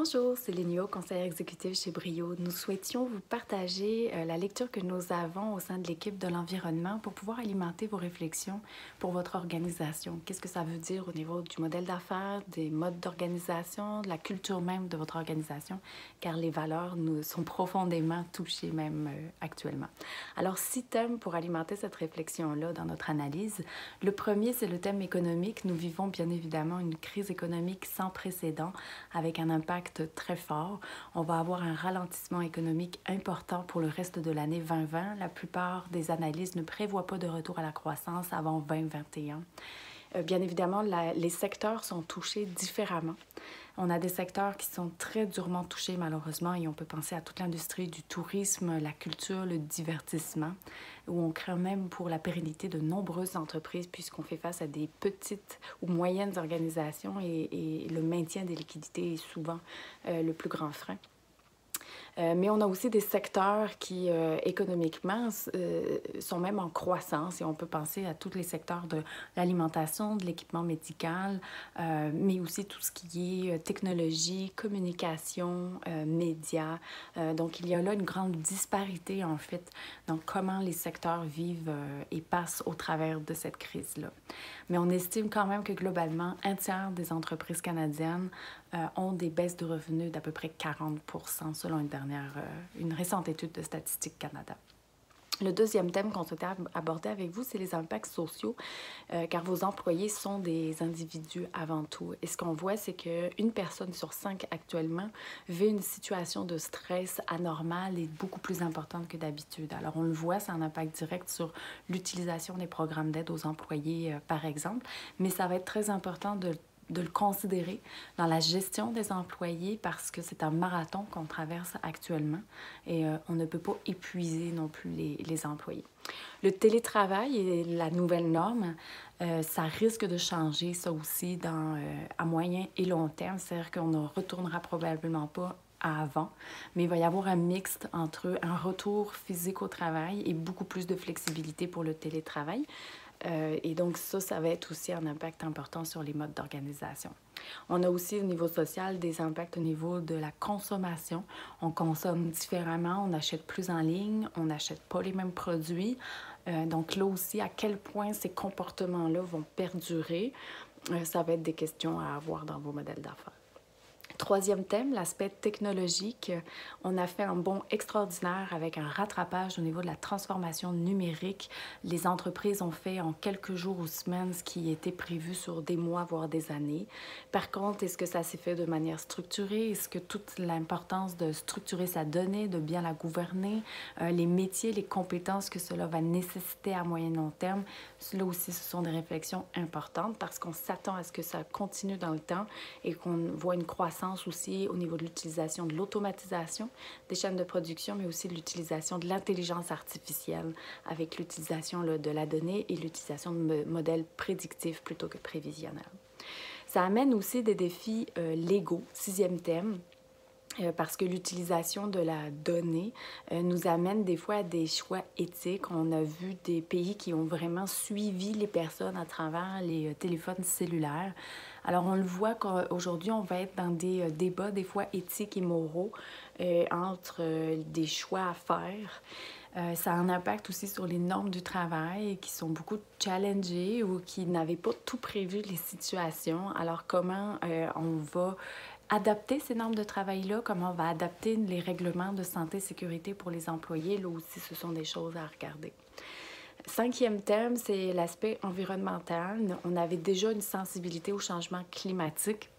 Bonjour, c'est Lénio, conseillère exécutive chez Brio. Nous souhaitions vous partager la lecture que nous avons au sein de l'équipe de l'environnement pour pouvoir alimenter vos réflexions pour votre organisation. Qu'est-ce que ça veut dire au niveau du modèle d'affaires, des modes d'organisation, de la culture même de votre organisation, car les valeurs nous sont profondément touchées même actuellement. Alors, 6 thèmes pour alimenter cette réflexion-là dans notre analyse. Le premier, c'est le thème économique. Nous vivons bien évidemment une crise économique sans précédent avec un impact très fort. On va avoir un ralentissement économique important pour le reste de l'année 2020. La plupart des analyses ne prévoient pas de retour à la croissance avant 2021. Bien évidemment, les secteurs sont touchés différemment. On a des secteurs qui sont très durement touchés malheureusement et on peut penser à toute l'industrie du tourisme, la culture, le divertissement, où on craint même pour la pérennité de nombreuses entreprises puisqu'on fait face à des petites ou moyennes organisations et le maintien des liquidités est souvent le plus grand frein. Mais on a aussi des secteurs qui, économiquement, sont même en croissance et on peut penser à tous les secteurs de l'alimentation, de l'équipement médical, mais aussi tout ce qui est technologie, communication, médias. Donc, il y a là une grande disparité, en fait, dans comment les secteurs vivent et passent au travers de cette crise-là. Mais on estime quand même que globalement, un tiers des entreprises canadiennes ont des baisses de revenus d'à peu près 40 selon une récente étude de Statistique Canada. Le deuxième thème qu'on souhaitait aborder avec vous, c'est les impacts sociaux, car vos employés sont des individus avant tout. Et ce qu'on voit, c'est qu'une personne sur 5 actuellement vit une situation de stress anormale et beaucoup plus importante que d'habitude. Alors, on le voit, ça a un impact direct sur l'utilisation des programmes d'aide aux employés, par exemple, mais ça va être très important de le considérer dans la gestion des employés parce que c'est un marathon qu'on traverse actuellement et on ne peut pas épuiser non plus les employés. Le télétravail est la nouvelle norme. Ça risque de changer, ça aussi, à moyen et long terme. C'est-à-dire qu'on ne retournera probablement pas à avant, mais il va y avoir un mixte entre un retour physique au travail et beaucoup plus de flexibilité pour le télétravail. Et donc ça va être aussi un impact important sur les modes d'organisation. On a aussi au niveau social des impacts au niveau de la consommation. On consomme différemment, on achète plus en ligne, on n'achète pas les mêmes produits. Donc là aussi, à quel point ces comportements-là vont perdurer, ça va être des questions à avoir dans vos modèles d'affaires. Troisième thème, l'aspect technologique. On a fait un bond extraordinaire avec un rattrapage au niveau de la transformation numérique. Les entreprises ont fait en quelques jours ou semaines ce qui était prévu sur des mois, voire des années. Par contre, est-ce que ça s'est fait de manière structurée? Est-ce que toute l'importance de structurer sa donnée, de bien la gouverner, les métiers, les compétences que cela va nécessiter à moyen et long terme, là aussi, ce sont des réflexions importantes parce qu'on s'attend à ce que ça continue dans le temps et qu'on voit une croissance aussi au niveau de l'utilisation de l'automatisation des chaînes de production, mais aussi de l'utilisation de l'intelligence artificielle avec l'utilisation de la donnée et l'utilisation de modèles prédictifs plutôt que prévisionnels. Ça amène aussi des défis légaux. Sixième thème. Parce que l'utilisation de la donnée nous amène des fois à des choix éthiques. On a vu des pays qui ont vraiment suivi les personnes à travers les téléphones cellulaires. Alors, on le voit qu'aujourd'hui, on va être dans des débats des fois éthiques et moraux entre des choix à faire. Ça a un impact aussi sur les normes du travail qui sont beaucoup challengées ou qui n'avaient pas tout prévu les situations. Alors, comment on va adapter ces normes de travail-là, comment on va adapter les règlements de santé et sécurité pour les employés, là aussi, ce sont des choses à regarder. Cinquième thème, c'est l'aspect environnemental. On avait déjà une sensibilité au changement climatique.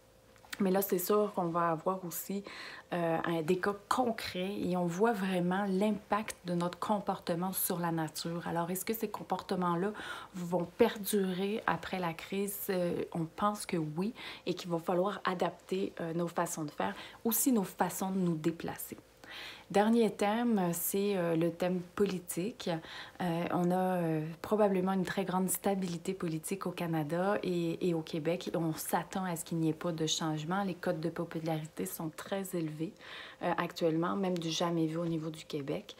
Mais là, c'est sûr qu'on va avoir aussi des cas concrets et on voit vraiment l'impact de notre comportement sur la nature. Alors, est-ce que ces comportements-là vont perdurer après la crise? On pense que oui et qu'il va falloir adapter nos façons de faire, aussi nos façons de nous déplacer. Dernier thème, c'est le thème politique. On a probablement une très grande stabilité politique au Canada et au Québec. On s'attend à ce qu'il n'y ait pas de changement. Les cotes de popularité sont très élevés actuellement, même du jamais vu au niveau du Québec.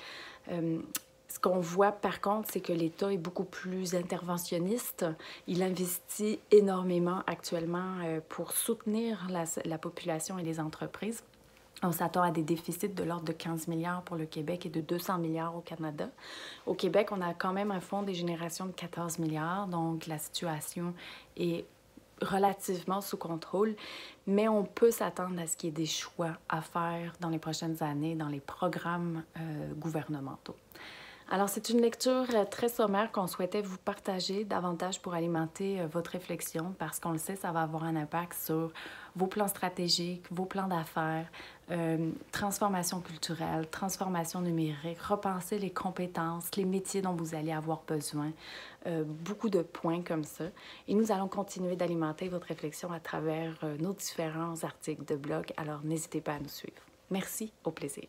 Ce qu'on voit par contre, c'est que l'État est beaucoup plus interventionniste. Il investit énormément actuellement pour soutenir la population et les entreprises. On s'attend à des déficits de l'ordre de 15 milliards pour le Québec et de 200 milliards au Canada. Au Québec, on a quand même un fonds des générations de 14 milliards, donc la situation est relativement sous contrôle, mais on peut s'attendre à ce qu'il y ait des choix à faire dans les prochaines années dans les programmes gouvernementaux. Alors, c'est une lecture très sommaire qu'on souhaitait vous partager davantage pour alimenter votre réflexion parce qu'on le sait, ça va avoir un impact sur vos plans stratégiques, vos plans d'affaires, transformation culturelle, transformation numérique, repenser les compétences, les métiers dont vous allez avoir besoin, beaucoup de points comme ça. Et nous allons continuer d'alimenter votre réflexion à travers nos différents articles de blog, alors n'hésitez pas à nous suivre. Merci, au plaisir.